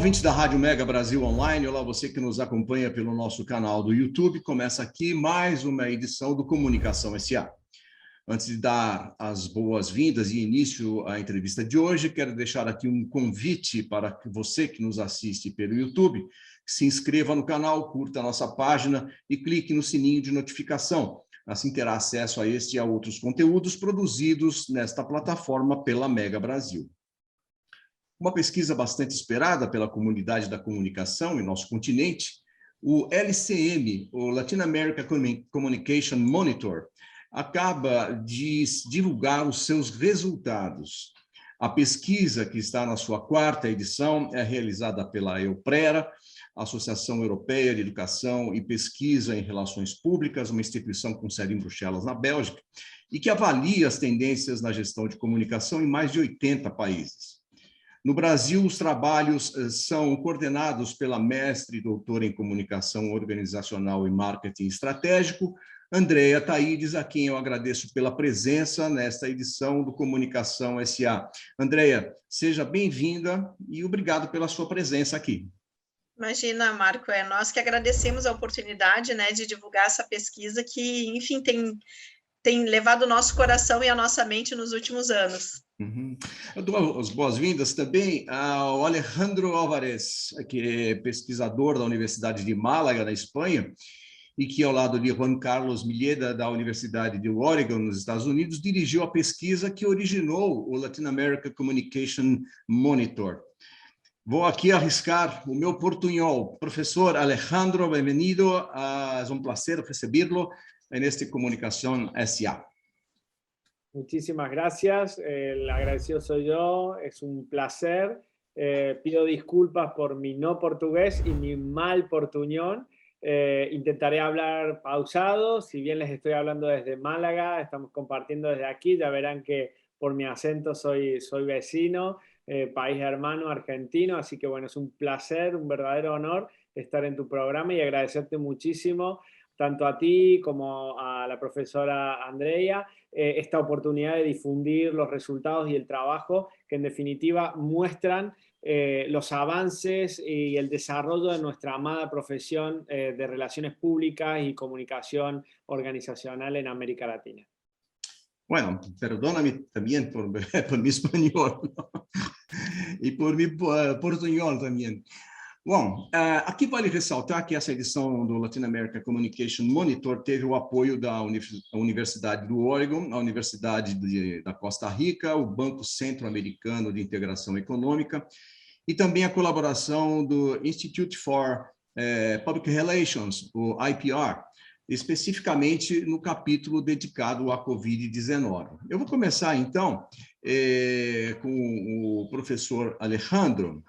ouvintes da Rádio Mega Brasil Online, olá você que nos acompanha pelo nosso canal do YouTube. Começa aqui mais uma edição do Comunicação S.A. Antes de dar as boas-vindas e início à entrevista de hoje, quero deixar aqui um convite para você que nos assiste pelo YouTube, que se inscreva no canal, curta a nossa página e clique no sininho de notificação. Assim terá acesso a este e a outros conteúdos produzidos nesta plataforma pela Mega Brasil. Uma pesquisa bastante esperada pela comunidade da comunicação em nosso continente, o LCM, o Latin America Communication Monitor, acaba de divulgar os seus resultados. A pesquisa, que está na sua 4ª edição, é realizada pela EUPRERA, Associação Europeia de Educação e Pesquisa em Relações Públicas, uma instituição com sede em Bruxelas, na Bélgica, e que avalia as tendências na gestão de comunicação em mais de 80 países. No Brasil, os trabalhos são coordenados pela mestre e doutora em Comunicação Organizacional e Marketing Estratégico, Andréia Taides, a quem eu agradeço pela presença nesta edição do Comunicação S.A. Andréia, seja bem-vinda e obrigado pela sua presença aqui. Imagina, Marco, é nós que agradecemos a oportunidade, né, de divulgar essa pesquisa que, enfim, tem levado o nosso coração e a nossa mente nos últimos anos. Eu dou as boas-vindas também ao Alejandro Álvarez, que é pesquisador da Universidade de Málaga, na Espanha, e que, ao lado de Juan Carlos Milleda, da Universidade de Oregon, nos Estados Unidos, dirigiu a pesquisa que originou o Latin America Communication Monitor. Vou aqui arriscar o meu portunhol. Professor Alejandro, bem-vindo. É um prazer recebê-lo neste Comunicación S.A. Muchísimas gracias, el agradecido soy yo, es un placer. Pido disculpas por mi no portugués y mi mal portuñol. Intentaré hablar pausado, si bien les estoy hablando desde Málaga, estamos compartiendo desde aquí, ya verán que por mi acento soy vecino, país hermano argentino, así que bueno, es un placer, un verdadero honor estar en tu programa y agradecerte muchísimo, tanto a ti como a la profesora Andrea, esta oportunidad de difundir los resultados y el trabajo que en definitiva muestran los avances y el desarrollo de nuestra amada profesión de Relaciones Públicas y Comunicación Organizacional en América Latina. Bueno, perdóname también por mi español e por mi portunhol também. Bom, aqui vale ressaltar que essa edição do Latin America Communication Monitor teve o apoio da Universidade do Oregon, a Universidade da Costa Rica, o Banco Centro-Americano de Integração Econômica e também a colaboração do Institute for Public Relations, o IPR, especificamente no capítulo dedicado à Covid-19. Eu vou começar, então, com o professor Alejandro.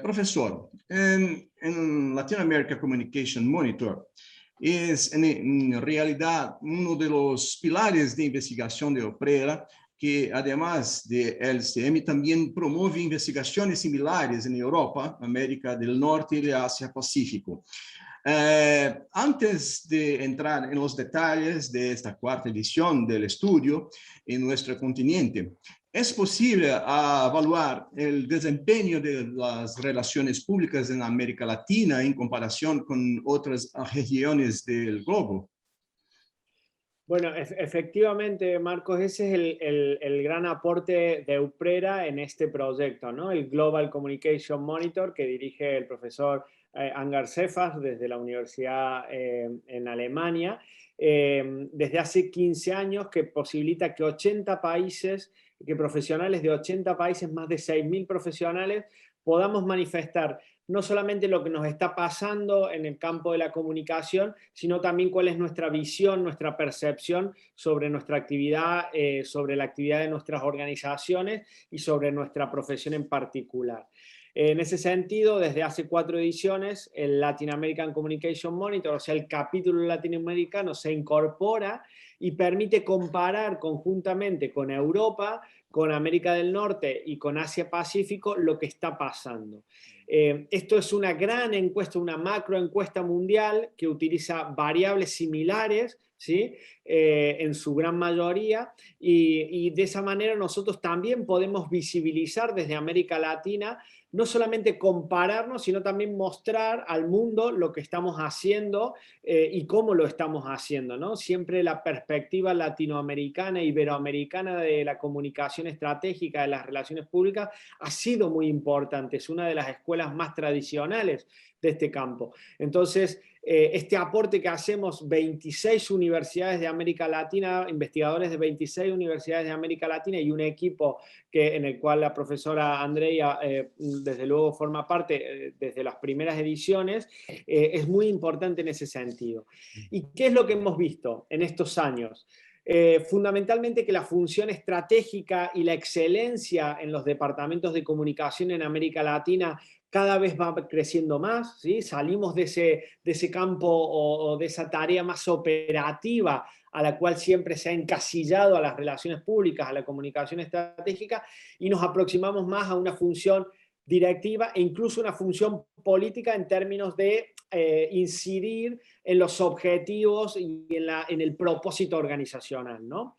Professor, en Latin America Communication Monitor es en realidad uno de los pilares de investigación de OPRERA, que además de LCM también promueve investigaciones similares en Europa, América del Norte y Asia-Pacífico. Antes de entrar en los detalles de esta 4ª edición del estudio en nuestro continente, ¿es posible evaluar el desempeño de las relaciones públicas en América Latina en comparación con otras regiones del globo? Bueno, efectivamente, Marcos, ese es el gran aporte de EUPRERA en este proyecto, ¿no? El Global Communication Monitor, que dirige el profesor Angar Cefas desde la Universidad en Alemania, desde hace 15 años, que posibilita que 80 países, que profesionales de 80 países, más de 6.000 profesionales, podamos manifestar no solamente lo que nos está pasando en el campo de la comunicación, sino también cuál es nuestra visión, nuestra percepción sobre nuestra actividad, sobre la actividad de nuestras organizaciones y sobre nuestra profesión en particular. En ese sentido, desde hace 4 ediciones, el Latin American Communication Monitor, o sea, el capítulo latinoamericano, se incorpora y permite comparar conjuntamente con Europa, con América del Norte y con Asia-Pacífico lo que está pasando. Esto es una gran encuesta, una macroencuesta mundial que utiliza variables similares, ¿sí? En su gran mayoría, y de esa manera nosotros también podemos visibilizar desde América Latina no solamente compararnos, sino también mostrar al mundo lo que estamos haciendo y cómo lo estamos haciendo, ¿no? Siempre la perspectiva latinoamericana, iberoamericana de la comunicación estratégica, de las relaciones públicas, ha sido muy importante. Es una de las escuelas más tradicionales de este campo. Entonces, este aporte que hacemos 26 universidades de América Latina, investigadores de 26 universidades de América Latina y un equipo en el cual la profesora Andrea desde luego forma parte desde las primeras ediciones, es muy importante en ese sentido. ¿Y qué es lo que hemos visto en estos años? Fundamentalmente que la función estratégica y la excelencia en los departamentos de comunicación en América Latina cada vez va creciendo más, ¿sí? Salimos de ese campo o de esa tarea más operativa a la cual siempre se ha encasillado a las relaciones públicas, a la comunicación estratégica, y nos aproximamos más a una función directiva e incluso una función política en términos de incidir en los objetivos y en el propósito organizacional, ¿no?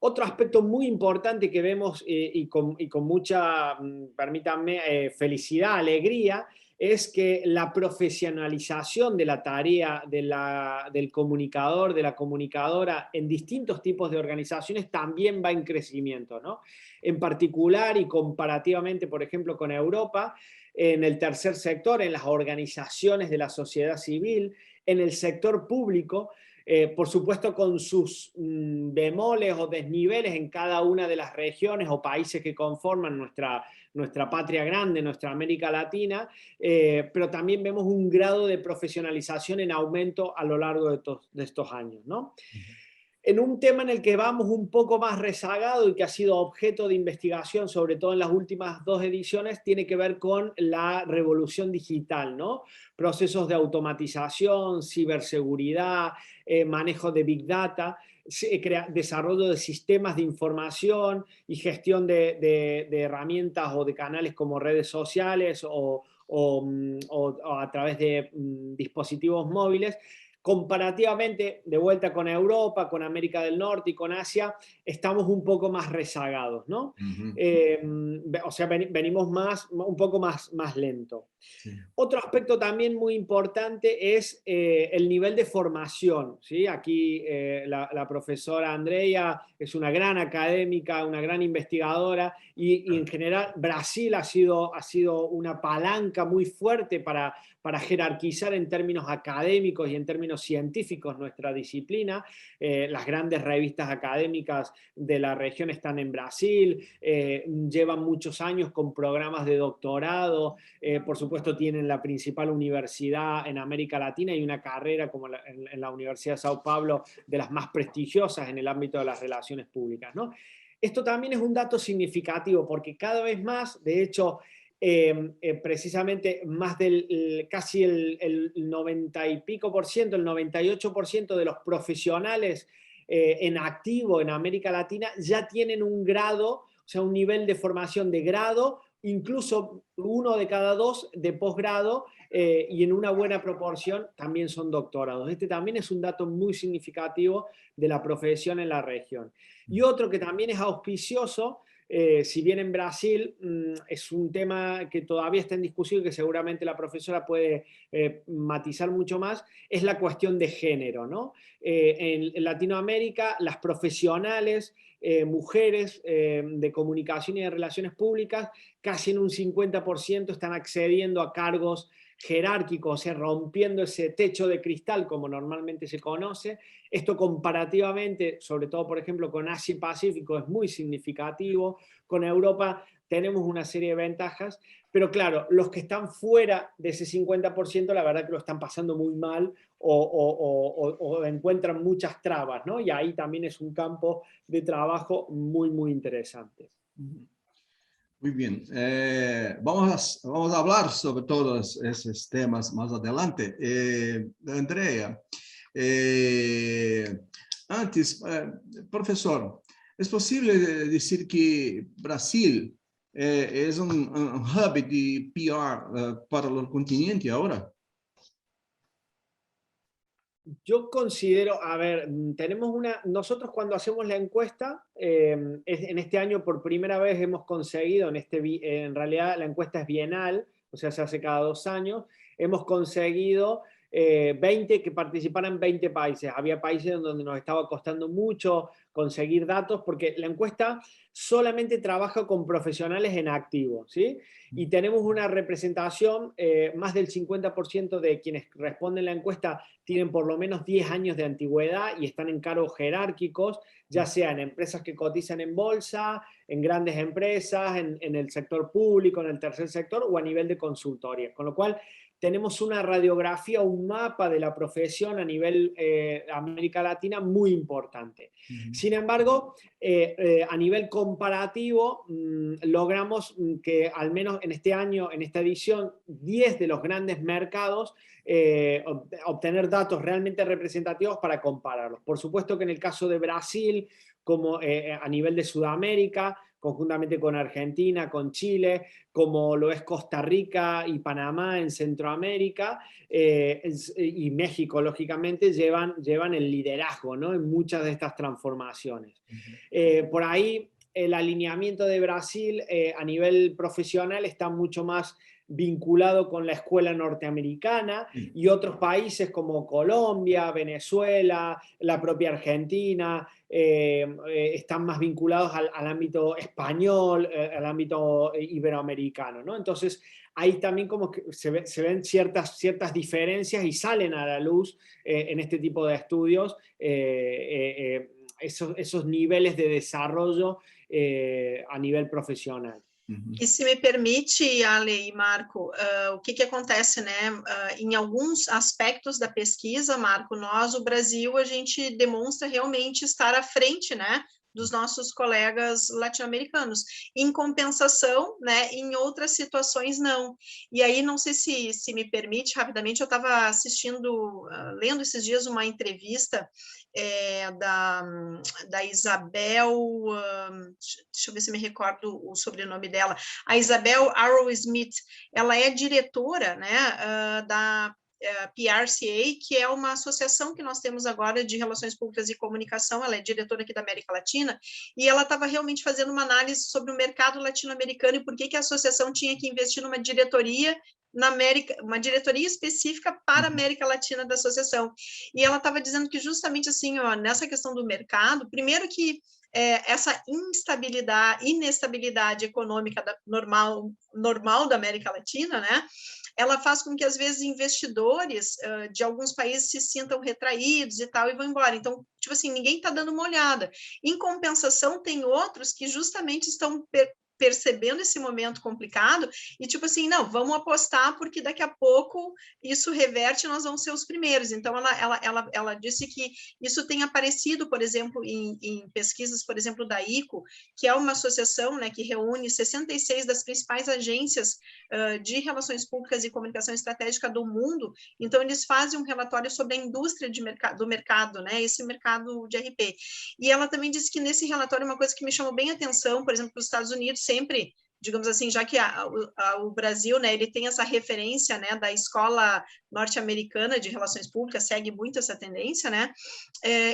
Otro aspecto muy importante que vemos y con mucha, permítanme, felicidad, alegría, es que la profesionalización de la tarea del comunicador, de la comunicadora en distintos tipos de organizaciones también va en crecimiento, ¿no? En particular y comparativamente, por ejemplo, con Europa, en el tercer sector, en las organizaciones de la sociedad civil, en el sector público, por supuesto con sus bemoles o desniveles en cada una de las regiones o países que conforman nuestra patria grande, nuestra América Latina, pero también vemos un grado de profesionalización en aumento a lo largo de estos años, ¿no? En un tema en el que vamos un poco más rezagado y que ha sido objeto de investigación, sobre todo en las últimas 2 ediciones, tiene que ver con la revolución digital, ¿no? Procesos de automatización, ciberseguridad, manejo de Big Data, desarrollo de sistemas de información y gestión de herramientas o de canales como redes sociales o a través de dispositivos móviles. Comparativamente, de vuelta con Europa, con América del Norte y con Asia, estamos un poco más rezagados, ¿no? O sea, venimos un poco más lento. Sí. Otro aspecto también muy importante es el nivel de formación, ¿sí? Aquí la profesora Andrea es una gran académica, una gran investigadora y en general Brasil ha sido una palanca muy fuerte para jerarquizar en términos académicos y en términos científicos nuestra disciplina. Las grandes revistas académicas de la región están en Brasil, llevan muchos años con programas de doctorado, por supuesto tienen la principal universidad en América Latina y una carrera como en la Universidad de Sao Paulo de las más prestigiosas en el ámbito de las relaciones públicas, ¿no? Esto también es un dato significativo porque cada vez más, de hecho, precisamente más del casi el 90 y pico por ciento, el 98% de los profesionales en activo en América Latina ya tienen un grado, o sea, un nivel de formación de grado, incluso 1 de cada 2 de posgrado y en una buena proporción también son doctorados. Este también es un dato muy significativo de la profesión en la región. Y otro que también es auspicioso, si bien en Brasil es un tema que todavía está en discusión y que seguramente la profesora puede matizar mucho más, es la cuestión de género, ¿no? En Latinoamérica, las profesionales, mujeres de comunicación y de relaciones públicas, casi en un 50% están accediendo a cargos jerárquicos, o sea, rompiendo ese techo de cristal como normalmente se conoce. Esto comparativamente, sobre todo por ejemplo con Asia y Pacífico, es muy significativo. Con Europa tenemos una serie de ventajas, pero claro, los que están fuera de ese 50% la verdad que lo están pasando muy mal o encuentran muchas trabas, ¿no? Y ahí también es un campo de trabajo muy, muy interesante. Muy bien. Vamos a hablar sobre todos esos temas más adelante. Andrea, antes, profesor, ¿es posible decir que Brasil es un hub de PR para el continente ahora? Yo considero, a ver, nosotros cuando hacemos la encuesta, en este año por primera vez hemos conseguido, en realidad la encuesta es bienal, o sea, se hace cada 2 años, hemos conseguido 20 que participaran 20 países. Había países donde nos estaba costando mucho conseguir datos porque la encuesta solamente trabaja con profesionales en activo, ¿sí? Y tenemos una representación, más del 50% de quienes responden la encuesta tienen por lo menos 10 años de antigüedad y están en cargos jerárquicos, ya sea en empresas que cotizan en bolsa, en grandes empresas, en el sector público, en el tercer sector o a nivel de consultoría. Con lo cual, tenemos una radiografía, un mapa de la profesión a nivel América Latina muy importante. Sin embargo, a nivel comparativo, logramos que al menos en este año, en esta edición, 10 de los grandes mercados obtener datos realmente representativos para compararlos. Por supuesto que en el caso de Brasil, como a nivel de Sudamérica, conjuntamente con Argentina, con Chile, como lo es Costa Rica y Panamá en Centroamérica, y México, lógicamente, llevan el liderazgo, ¿no?, en muchas de estas transformaciones. Por ahí, el alineamiento de Brasil a nivel profesional está mucho más vinculado con la escuela norteamericana, y otros países como Colombia, Venezuela, la propia Argentina, están más vinculados al ámbito español, al ámbito iberoamericano, ¿no? Entonces, ahí también como que se ven ciertas diferencias y salen a la luz en este tipo de estudios esos niveles de desarrollo a nivel profesional. E se me permite, Ale e Marco, o que acontece, né? Em alguns aspectos da pesquisa, Marco, nós, o Brasil, a gente demonstra realmente estar à frente, né, dos nossos colegas latino-americanos. Em compensação, né, em outras situações, não. E aí, não sei se me permite, rapidamente, eu estava assistindo, lendo esses dias uma entrevista da Isabel, deixa eu ver se me recordo o sobrenome dela, a Isabel Arrow-Smith. Ela é diretora, né, da PRCA, que é uma associação que nós temos agora de relações públicas e comunicação. Ela é diretora aqui da América Latina, e ela estava realmente fazendo uma análise sobre o mercado latino-americano e por que a associação tinha que investir numa diretoria na América, uma diretoria específica para a América Latina da associação. E ela estava dizendo que justamente assim, ó, nessa questão do mercado, primeiro que essa inestabilidade econômica normal da América Latina, né, ela faz com que, às vezes, investidores de alguns países se sintam retraídos e tal, e vão embora. Então, tipo assim, ninguém está dando uma olhada. Em compensação, tem outros que justamente estão percebendo esse momento complicado e, tipo assim, não, vamos apostar porque daqui a pouco isso reverte e nós vamos ser os primeiros. Então, ela disse que isso tem aparecido, por exemplo, em pesquisas, por exemplo, da ICO, que é uma associação, né, que reúne 66 das principais agências de relações públicas e comunicação estratégica do mundo. Então, eles fazem um relatório sobre a indústria do mercado, né, esse mercado de RP. E ela também disse que nesse relatório, uma coisa que me chamou bem a atenção, por exemplo, os Estados Unidos sempre, digamos assim, já que o Brasil, né, ele tem essa referência, né, da escola norte-americana de relações públicas, segue muito essa tendência, né,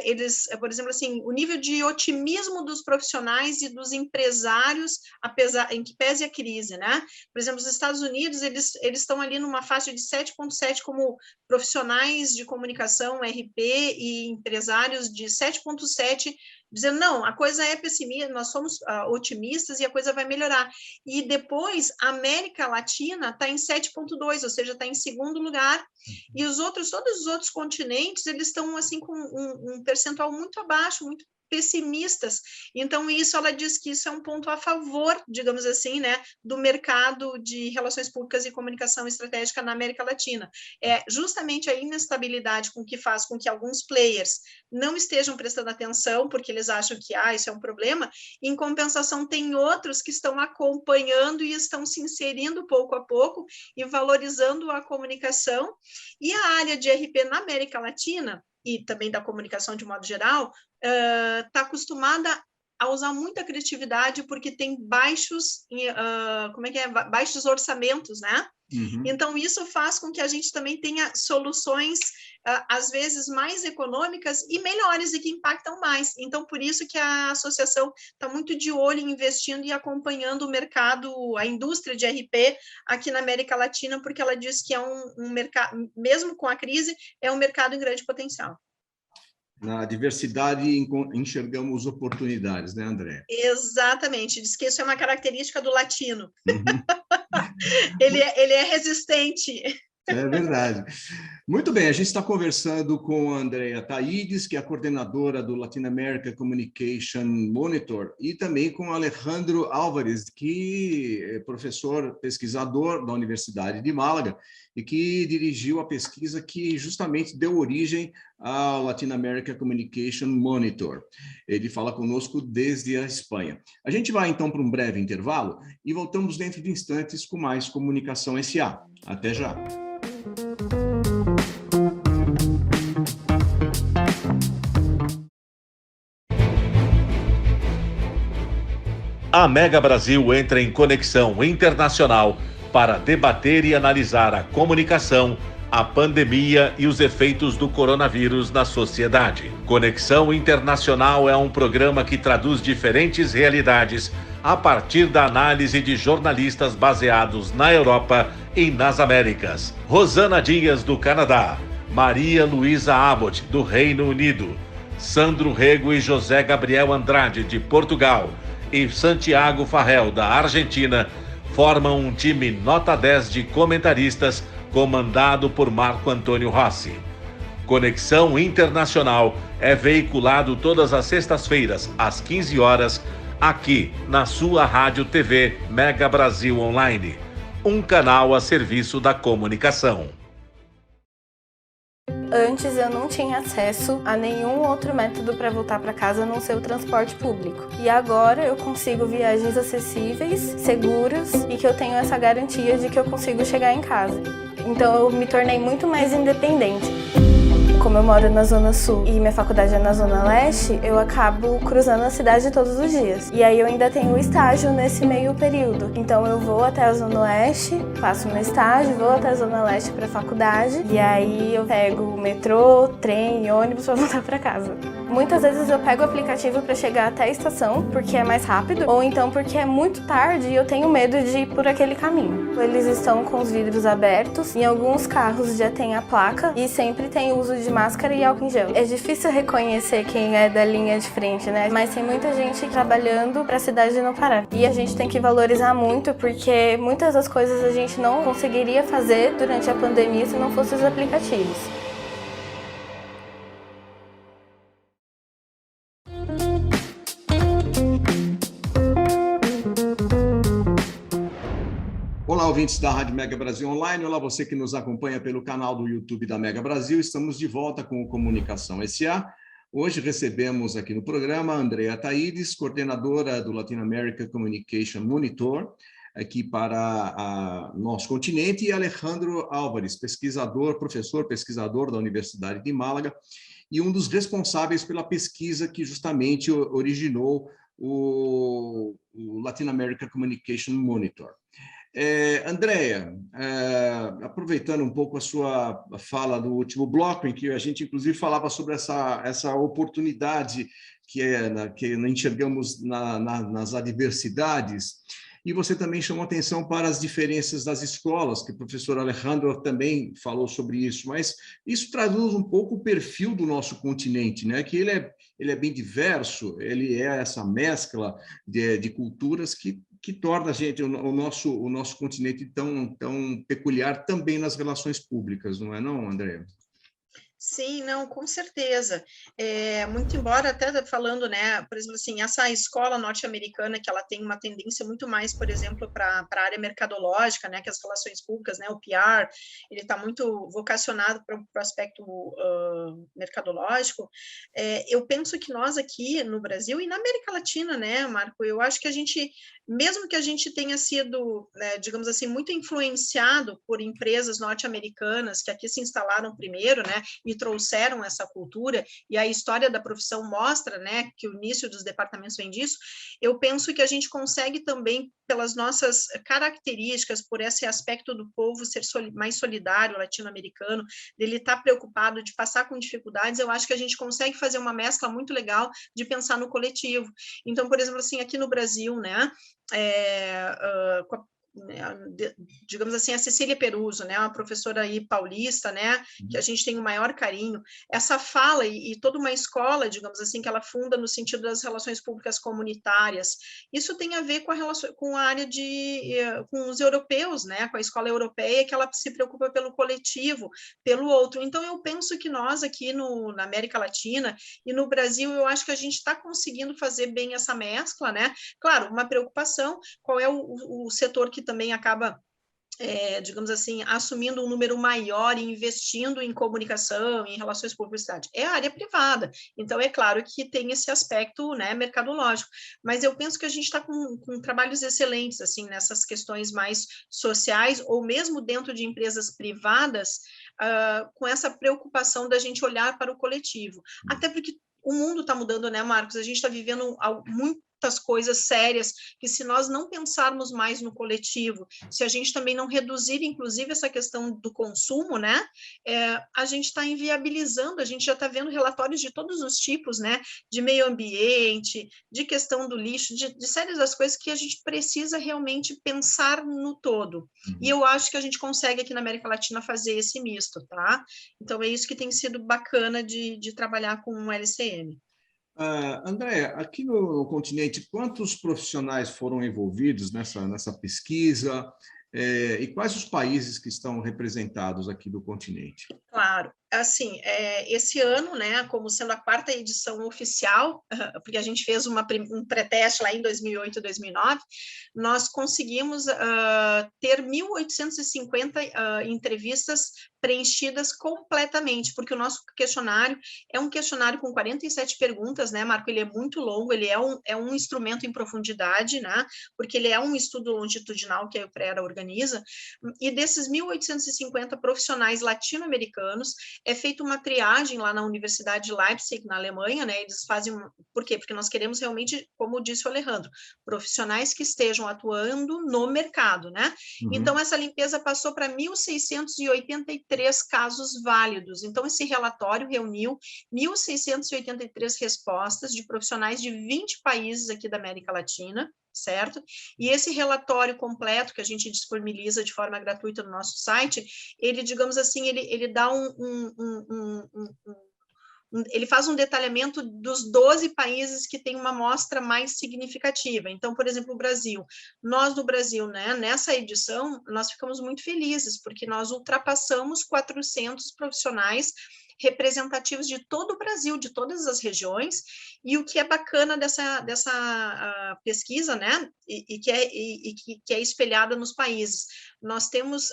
eles, por exemplo, assim, o nível de otimismo dos profissionais e dos empresários, apesar, em que pese a crise, né, por exemplo, os Estados Unidos, eles estão ali numa faixa de 7,7 como profissionais de comunicação, RP, e empresários de 7,7, dizendo, não, a coisa é pessimista, nós somos otimistas e a coisa vai melhorar. E depois, a América Latina está em 7,2, ou seja, está em segundo lugar, e todos os outros continentes, eles estão, assim, com um percentual muito abaixo, muito pessimistas. Então, isso, ela diz que isso é um ponto a favor, digamos assim, né, do mercado de relações públicas e comunicação estratégica na América Latina. É justamente a inestabilidade com que faz com que alguns players não estejam prestando atenção, porque eles acham que, isso é um problema. Em compensação, tem outros que estão acompanhando e estão se inserindo pouco a pouco e valorizando a comunicação. E a área de RP na América Latina, e também da comunicação de modo geral, está acostumada a usar muita criatividade porque tem baixos orçamentos, né? Então, isso faz com que a gente também tenha soluções às vezes mais econômicas e melhores e que impactam mais. Então, por isso que a associação está muito de olho em investindo e acompanhando o mercado, a indústria de RP aqui na América Latina, porque ela diz que é um mercado, mesmo com a crise, é um mercado em grande potencial. Na diversidade enxergamos oportunidades, né, André? Exatamente, diz que isso é uma característica do latino. Uhum. Ele é resistente. É verdade. Muito bem, a gente está conversando com a Andrea Taides, que é a coordenadora do Latin America Communication Monitor, e também com o Alejandro Álvares, que é professor pesquisador da Universidade de Málaga e que dirigiu a pesquisa que justamente deu origem ao Latin America Communication Monitor. Ele fala conosco desde a Espanha. A gente vai então para um breve intervalo e voltamos dentro de instantes com mais Comunicação SA. Até já! A Mega Brasil entra em conexão internacional para debater e analisar a comunicação, a pandemia e os efeitos do coronavírus na sociedade. Conexão Internacional é um programa que traduz diferentes realidades a partir da análise de jornalistas baseados na Europa e nas Américas. Rosana Dias, do Canadá, Maria Luísa Abbott, do Reino Unido, Sandro Rego e José Gabriel Andrade, de Portugal, e Santiago Farrell, da Argentina, formam um time nota 10 de comentaristas comandado por Marco Antônio Rossi. Conexão Internacional é veiculado todas as sextas-feiras, às 15 horas, aqui na sua Rádio TV Mega Brasil Online, um canal a serviço da comunicação. Antes eu não tinha acesso a nenhum outro método para voltar para casa a não ser o transporte público. E agora eu consigo viagens acessíveis, seguras e que eu tenho essa garantia de que eu consigo chegar em casa. Então eu me tornei muito mais independente. Como eu moro na Zona Sul e minha faculdade é na Zona Leste, eu acabo cruzando a cidade todos os dias. E aí eu ainda tenho estágio nesse meio período. Então eu vou até a Zona Oeste, faço meu estágio, vou até a Zona Leste para a faculdade. E aí eu pego metrô, trem e ônibus para voltar para casa. Muitas vezes eu pego o aplicativo para chegar até a estação, porque é mais rápido, ou então porque é muito tarde e eu tenho medo de ir por aquele caminho. Eles estão com os vidros abertos, em alguns carros já tem a placa e sempre tem uso de máscara e álcool em gel. É difícil reconhecer quem é da linha de frente, né? Mas tem muita gente trabalhando para a cidade não parar. E a gente tem que valorizar muito, porque muitas das coisas a gente não conseguiria fazer durante a pandemia se não fossem os aplicativos. Olá, ouvintes da Rádio Mega Brasil Online. Olá, você que nos acompanha pelo canal do YouTube da Mega Brasil. Estamos de volta com o Comunicação SA. Hoje recebemos aqui no programa a Andrea Taides, coordenadora do Latin America Communication Monitor, aqui para nosso continente, e Alejandro Álvares, professor pesquisador da Universidade de Málaga, e um dos responsáveis pela pesquisa que justamente originou o Latin America Communication Monitor. Andrea, aproveitando um pouco a sua fala do último bloco, em que a gente inclusive falava sobre essa oportunidade que enxergamos nas adversidades, e você também chamou atenção para as diferenças das escolas, que o professor Alejandro também falou sobre isso, mas isso traduz um pouco o perfil do nosso continente, né? Que ele é bem diverso, ele é essa mescla de culturas que torna a gente, o nosso continente tão peculiar também nas relações públicas, não é não, André? Sim, não, com certeza. Muito embora até falando, né, por exemplo, assim, essa escola norte-americana que ela tem uma tendência muito mais, por exemplo, para a área mercadológica, né, que as relações públicas, né, o PR, ele está muito vocacionado para o aspecto mercadológico. Eu penso que nós aqui no Brasil e na América Latina, né, Marco, eu acho que a gente, mesmo que a gente tenha sido, digamos assim, muito influenciado por empresas norte-americanas que aqui se instalaram primeiro, né, e trouxeram essa cultura, e a história da profissão mostra, né, que o início dos departamentos vem disso. Eu penso que a gente consegue também, pelas nossas características, por esse aspecto do povo ser mais solidário, latino-americano, dele estar preocupado de passar com dificuldades, eu acho que a gente consegue fazer uma mescla muito legal de pensar no coletivo. Então, por exemplo, assim, aqui no Brasil, né, digamos assim, a Cecília Peruso, né, uma professora aí paulista, né, que a gente tem o maior carinho, essa fala e toda uma escola, digamos assim, que ela funda no sentido das relações públicas comunitárias, isso tem a ver com a área com os europeus, né, com a escola europeia, que ela se preocupa pelo coletivo, pelo outro. Então, eu penso que nós aqui na América Latina e no Brasil, eu acho que a gente está conseguindo fazer bem essa mescla, né, claro, uma preocupação, qual é o setor que também acaba, digamos assim, assumindo um número maior e investindo em comunicação, em relações de publicidade. É a área privada. Então, é claro que tem esse aspecto, né, mercadológico. Mas eu penso que a gente está com trabalhos excelentes, assim, nessas questões mais sociais, ou mesmo dentro de empresas privadas, com essa preocupação da gente olhar para o coletivo. Até porque o mundo está mudando, né, Marcos? A gente está vivendo muitas coisas sérias, que se nós não pensarmos mais no coletivo, se a gente também não reduzir, inclusive, essa questão do consumo, né, a gente está inviabilizando, a gente já está vendo relatórios de todos os tipos, né, de meio ambiente, de questão do lixo, de séries das coisas que a gente precisa realmente pensar no todo. E eu acho que a gente consegue aqui na América Latina fazer esse misto, tá? Então, é isso que tem sido bacana de trabalhar com o LCM. André, aqui no continente, quantos profissionais foram envolvidos nessa pesquisa e quais os países que estão representados aqui do continente? Claro, assim, esse ano, né, como sendo a 4ª edição oficial, porque a gente fez um pré-teste lá em 2008 e 2009, nós conseguimos ter 1.850 entrevistas preenchidas completamente, porque o nosso questionário é um questionário com 47 perguntas, né, Marco? Ele é muito longo, ele é um instrumento em profundidade, né, porque ele é um estudo longitudinal que a EUPRERA organiza, e desses 1.850 profissionais latino-americanos, é feita uma triagem lá na Universidade de Leipzig, na Alemanha, né? Eles fazem, por quê? Porque nós queremos realmente, como disse o Alejandro, profissionais que estejam atuando no mercado, né? Então, essa limpeza passou para 1.683 casos válidos. Então, esse relatório reuniu 1.683 respostas de profissionais de 20 países aqui da América Latina, certo? E esse relatório completo que a gente disponibiliza de forma gratuita no nosso site, ele, digamos assim, ele dá ele faz um detalhamento dos 12 países que têm uma amostra mais significativa. Então, por exemplo, o Brasil. Nós, no Brasil, né, nessa edição, nós ficamos muito felizes, porque nós ultrapassamos 400 profissionais representativos de todo o Brasil, de todas as regiões, e o que é bacana dessa pesquisa, né, e que é espelhada nos países. Nós temos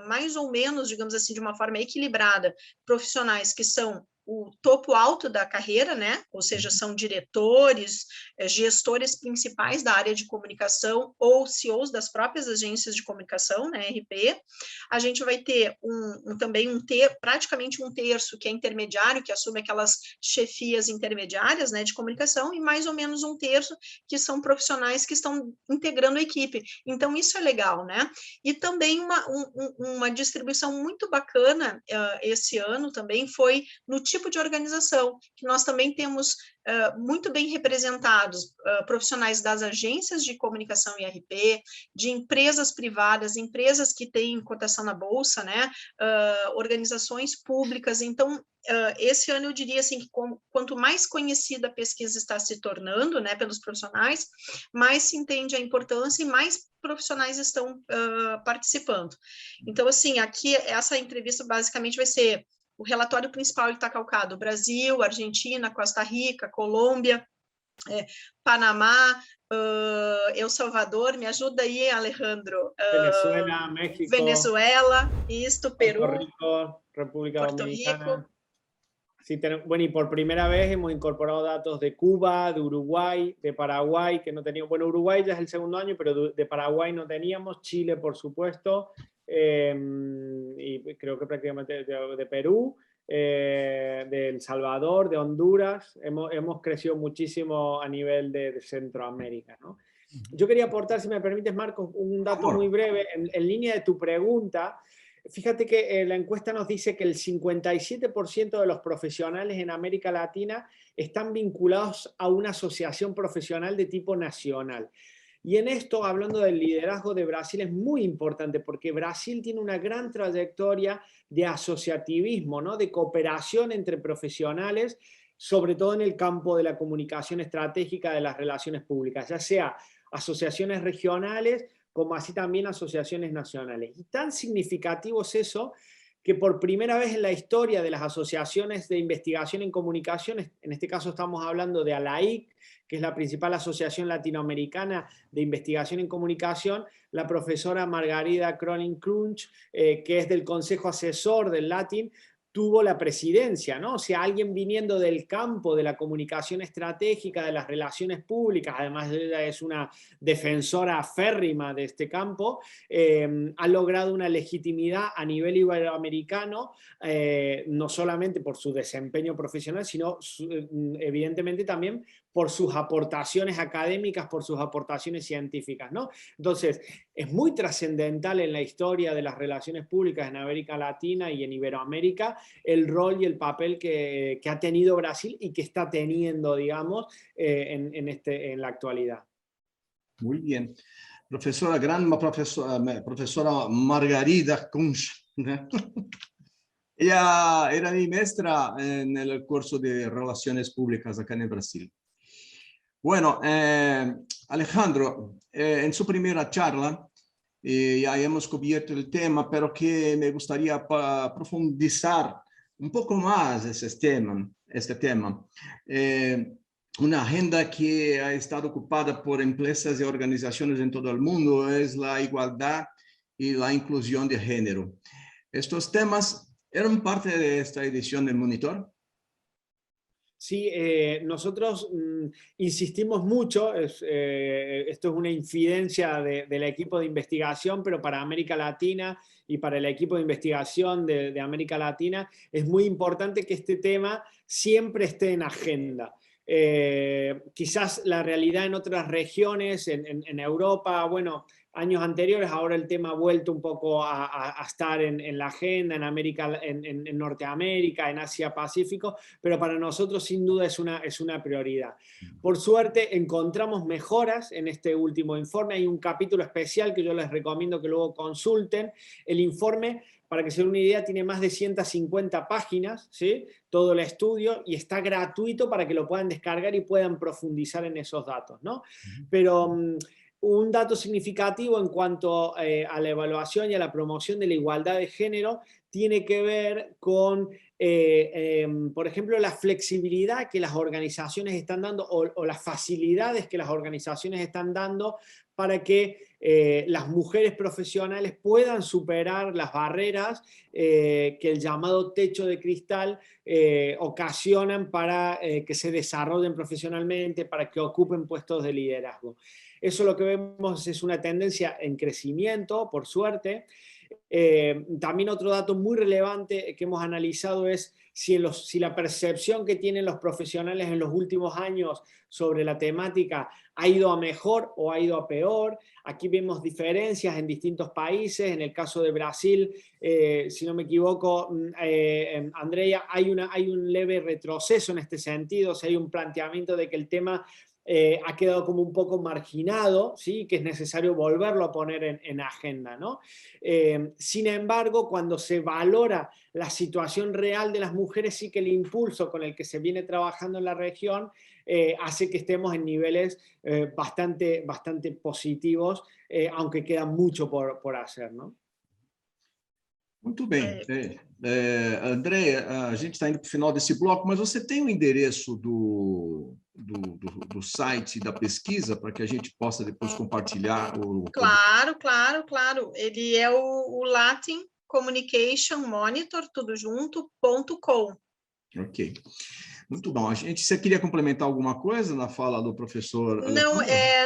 mais ou menos, digamos assim, de uma forma equilibrada, profissionais que são o topo alto da carreira, né? Ou seja, são diretores, gestores principais da área de comunicação ou CEOs das próprias agências de comunicação, né? RP. A gente vai ter praticamente um terço que é intermediário, que assume aquelas chefias intermediárias, né, de comunicação, e mais ou menos um terço que são profissionais que estão integrando a equipe. Então, isso é legal, né? E também uma distribuição muito bacana esse ano também foi no tipo de organização, que nós também temos muito bem representados profissionais das agências de comunicação e RP, de empresas privadas, empresas que têm cotação na bolsa, né, organizações públicas. Então, esse ano eu diria assim que quanto mais conhecida a pesquisa está se tornando, né, pelos profissionais, mais se entende a importância e mais profissionais estão participando. Então, assim, aqui essa entrevista basicamente vai ser o relatório principal, ele está calcado Brasil, Argentina, Costa Rica, Colômbia, Panamá, El Salvador, me ajuda aí, Alejandro. Venezuela, México. Venezuela, Perú. Puerto Rico, República Puerto Dominicana. Rico. Sí, bueno, y por primera vez hemos incorporado datos de Cuba, de Uruguay, de Paraguay, que no teníamos. Bueno, Uruguay ya es el segundo año, pero de Paraguay no teníamos. Chile, por supuesto. Y creo que prácticamente de Perú. de El Salvador, de Honduras, hemos crecido muchísimo a nivel de Centroamérica, ¿no? Yo quería aportar, si me permites, Marcos, un dato muy breve en línea de tu pregunta. Fíjate que la encuesta nos dice que el 57% de los profesionales en América Latina están vinculados a una asociación profesional de tipo nacional. Y en esto, hablando del liderazgo de Brasil, es muy importante porque Brasil tiene una gran trayectoria de asociativismo, ¿no? De cooperación entre profesionales, sobre todo en el campo de la comunicación estratégica de las relaciones públicas, ya sea asociaciones regionales como así también asociaciones nacionales. Y tan significativo es eso que por primera vez en la historia de las asociaciones de investigación en comunicaciones, en este caso estamos hablando de ALAIC, que es la principal asociación latinoamericana de investigación en comunicación, la profesora Margarida Cronin-Crunch, que es del Consejo Asesor del Latin, tuvo la presidencia, ¿no? O sea, alguien viniendo del campo de la comunicación estratégica, de las relaciones públicas, además ella es una defensora aférrima de este campo, ha logrado una legitimidad a nivel iberoamericano, no solamente por su desempeño profesional, sino evidentemente también por sus aportaciones académicas, por sus aportaciones científicas, ¿no? Entonces, es muy trascendental en la historia de las relaciones públicas en América Latina y en Iberoamérica el rol y el papel que ha tenido Brasil y que está teniendo, digamos, en la actualidad. Muy bien. Profesora Margarida Crunch, né? Ella era mi maestra en el curso de Relaciones Públicas acá en Brasil. Bueno, Alejandro, en su primera charla ya hemos cubierto el tema, pero que me gustaría profundizar un poco más este tema. Una agenda que ha estado ocupada por empresas y organizaciones en todo el mundo es la igualdad y la inclusión de género. Estos temas eran parte de esta edición del Monitor. Sí, nosotros insistimos mucho, esto es una incidencia del equipo de investigación, pero para América Latina y para el equipo de investigación de América Latina es muy importante que este tema siempre esté en agenda. Quizás la realidad en otras regiones, en Europa, bueno, años anteriores, ahora el tema ha vuelto un poco a estar en la agenda, en América, en Norteamérica, en Asia Pacífico, pero para nosotros sin duda es una prioridad. Por suerte encontramos mejoras en este último informe, hay un capítulo especial que yo les recomiendo que luego consulten. El informe, para que se den una idea, tiene más de 150 páginas, ¿sí? Todo el estudio, y está gratuito para que lo puedan descargar y puedan profundizar en esos datos, ¿no? Pero un dato significativo en cuanto a la evaluación y a la promoción de la igualdad de género tiene que ver con, por ejemplo, la flexibilidad que las organizaciones están dando o las facilidades que las organizaciones están dando para que las mujeres profesionales puedan superar las barreras que el llamado techo de cristal ocasionan para que se desarrollen profesionalmente, para que ocupen puestos de liderazgo. Eso lo que vemos es una tendencia en crecimiento, por suerte. También otro dato muy relevante que hemos analizado es si la percepción que tienen los profesionales en los últimos años sobre la temática ha ido a mejor o ha ido a peor. Aquí vemos diferencias en distintos países. En el caso de Brasil, si no me equivoco, Andrea, hay un leve retroceso en este sentido. O sea, hay un planteamiento de que el tema ha quedado como un poco marginado, ¿sí? Que es necesario volverlo a poner en agenda, ¿no? Sin embargo, cuando se valora la situación real de las mujeres, sí que el impulso con el que se viene trabajando en la región hace que estemos en niveles bastante positivos, aunque queda mucho por hacer, ¿no? Muito bem. André, a gente está indo para o final desse bloco, mas você tem o endereço do site da pesquisa para que a gente possa depois compartilhar? Claro. Ele é o Latin Communication Monitor, tudo junto.com. Ok. Muito bom. Você queria complementar alguma coisa na fala do professor? Não,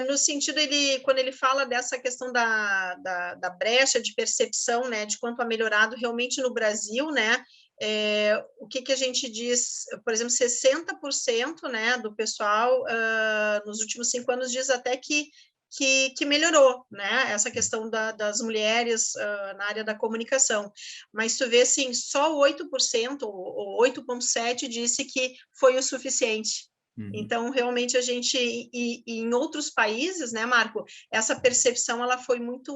no sentido, quando ele fala dessa questão da brecha de percepção, né, de quanto ha melhorado realmente no Brasil, né, o que a gente diz, por exemplo, 60%, né, do pessoal nos últimos 5 anos diz até que melhorou, né, essa questão das mulheres na área da comunicação, mas tu vê, assim, só 8% ou 8,7% disse que foi o suficiente. Então, realmente, a gente, e em outros países, né, Marco, essa percepção, ela foi muito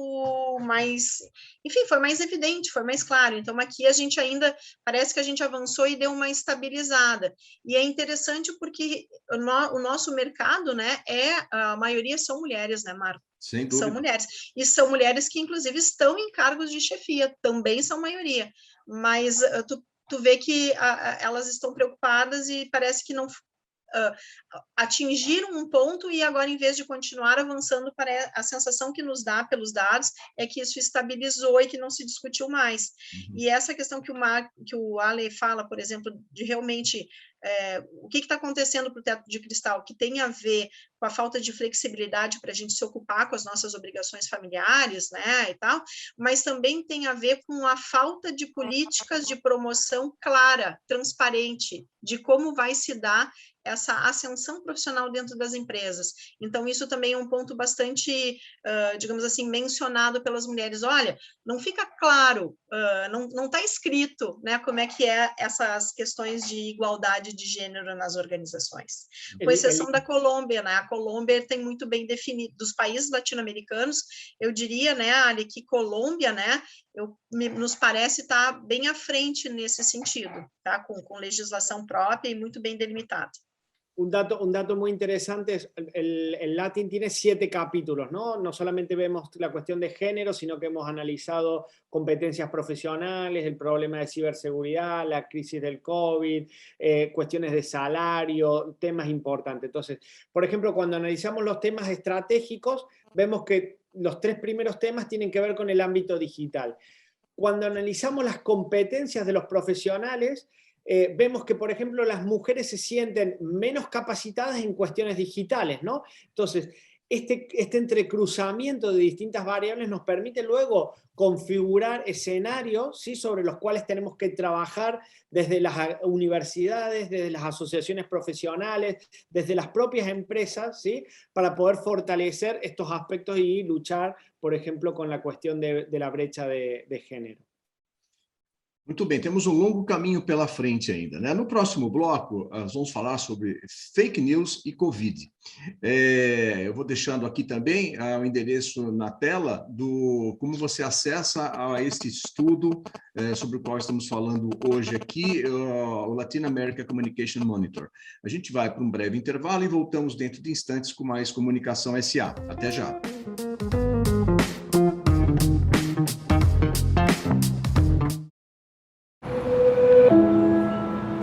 mais, enfim, foi mais evidente, foi mais claro. Então, aqui a gente ainda, parece que a gente avançou e deu uma estabilizada. E é interessante porque o nosso mercado, né, a maioria são mulheres, né, Marco? Sem dúvida. São mulheres. E são mulheres que, inclusive, estão em cargos de chefia, também são maioria. Mas tu vê que elas estão preocupadas e parece que não atingiram um ponto e agora, em vez de continuar avançando, a sensação que nos dá pelos dados é que isso estabilizou e que não se discutiu mais. E essa questão que o Ale fala, por exemplo, de realmente o que está acontecendo para o teto de cristal, que tem a ver com a falta de flexibilidade para a gente se ocupar com as nossas obrigações familiares, né, e tal, mas também tem a ver com a falta de políticas de promoção clara, transparente, de como vai se dar essa ascensão profissional dentro das empresas. Então, isso também é um ponto bastante, digamos assim, mencionado pelas mulheres. Olha, não fica claro, não está escrito, né, como é que essas questões de igualdade de gênero nas organizações. Com exceção da Colômbia, né? A Colômbia tem muito bem definido, dos países latino-americanos, eu diria, né, Ali, que Colômbia, né, nos parece estar bem à frente nesse sentido, tá? Com legislação própria e muito bem delimitada. Un dato muy interesante es el Latin tiene 7 capítulos, ¿no? No solamente vemos la cuestión de género, sino que hemos analizado competencias profesionales, el problema de ciberseguridad, la crisis del COVID, cuestiones de salario, temas importantes. Entonces, por ejemplo, cuando analizamos los temas estratégicos, vemos que los 3 primeros temas tienen que ver con el ámbito digital. Cuando analizamos las competencias de los profesionales, vemos que, por ejemplo, las mujeres se sienten menos capacitadas en cuestiones digitales, ¿no? Entonces, este entrecruzamiento de distintas variables nos permite luego configurar escenarios, ¿sí?, sobre los cuales tenemos que trabajar desde las universidades, desde las asociaciones profesionales, desde las propias empresas, ¿sí?, para poder fortalecer estos aspectos y luchar, por ejemplo, con la cuestión de la brecha de género. Muito bem, temos um longo caminho pela frente ainda, né? No próximo bloco, nós vamos falar sobre fake news e Covid. Eu vou deixando aqui também o endereço na tela do como você acessa a este estudo sobre o qual estamos falando hoje aqui, o Latin America Communication Monitor. A gente vai para um breve intervalo e voltamos dentro de instantes com mais Comunicação SA. Até já!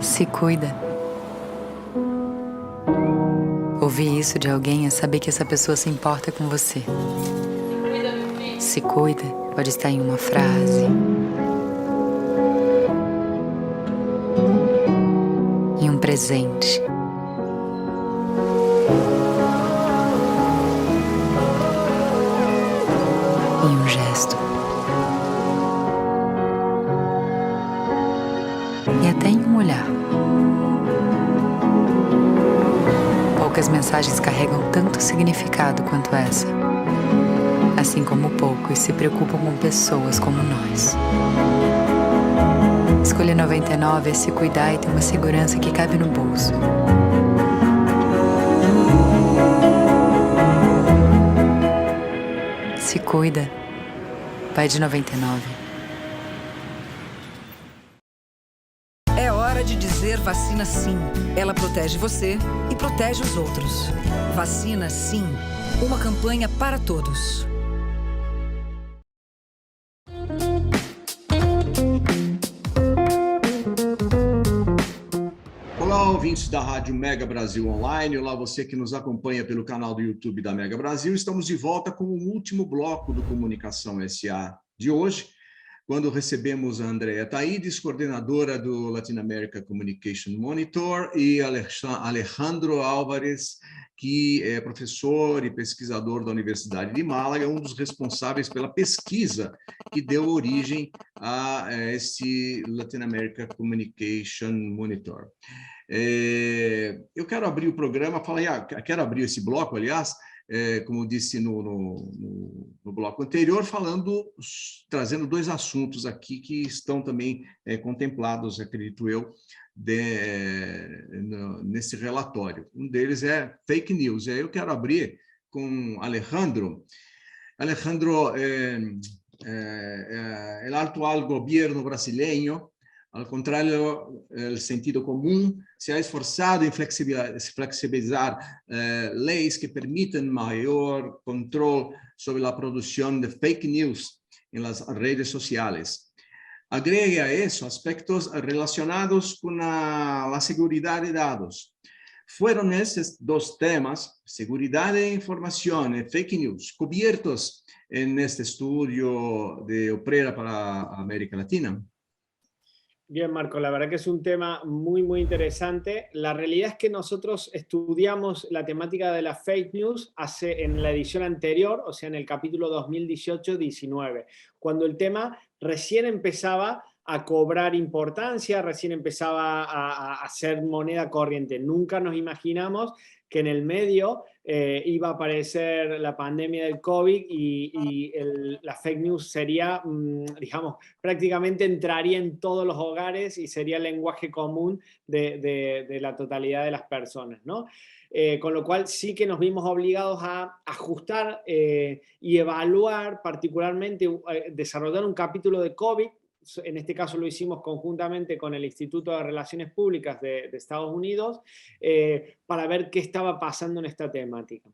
Se cuida. Ouvir isso de alguém é saber que essa pessoa se importa com você. Se cuida pode estar em uma frase, em um presente, em um gesto. E até em um olhar. Poucas mensagens carregam tanto significado quanto essa. Assim como poucos se preocupam com pessoas como nós. Escolher 99 é se cuidar e ter uma segurança que cabe no bolso. Se cuida. Vai de 99. De dizer vacina sim. Ela protege você e protege os outros. Vacina sim. Uma campanha para todos. Olá, ouvintes da Rádio Mega Brasil Online. Olá, você que nos acompanha pelo canal do YouTube da Mega Brasil. Estamos de volta com o último bloco do Comunicação SA de hoje. quando recebemos a Andrea Taides, coordenadora do Latin America Communication Monitor, e Alejandro Álvares, que é professor e pesquisador da Universidade de Málaga, um dos responsáveis pela pesquisa que deu origem a este Latin America Communication Monitor. Eu quero abrir o programa, quero abrir esse bloco, aliás, como disse no bloco anterior, trazendo dois assuntos aqui que estão também contemplados, acredito eu, nesse relatório. Um deles é fake news. Eu quero abrir com Alejandro. Alejandro, el actual gobierno brasileño, al contrario, el sentido común se ha esforzado en flexibilizar leyes que permiten mayor control sobre la producción de fake news en las redes sociales. Agregue a eso aspectos relacionados con la seguridad de datos. Fueron esos dos temas, seguridad de información y fake news, cubiertos en este estudio de Oprera para América Latina. Bien, Marco, la verdad que es un tema muy, muy interesante. La realidad es que nosotros estudiamos la temática de las fake news en la edición anterior, o sea, en el capítulo 2018-19, cuando el tema recién empezaba a cobrar importancia, recién empezaba a ser moneda corriente. Nunca nos imaginamos que en el medio iba a aparecer la pandemia del COVID y la fake news sería, digamos, prácticamente entraría en todos los hogares y sería el lenguaje común de la totalidad de las personas, ¿no? Con lo cual sí que nos vimos obligados a ajustar y evaluar, particularmente desarrollar un capítulo de COVID. En este caso lo hicimos conjuntamente con el Instituto de Relaciones Públicas de Estados Unidos para ver qué estaba pasando en esta temática.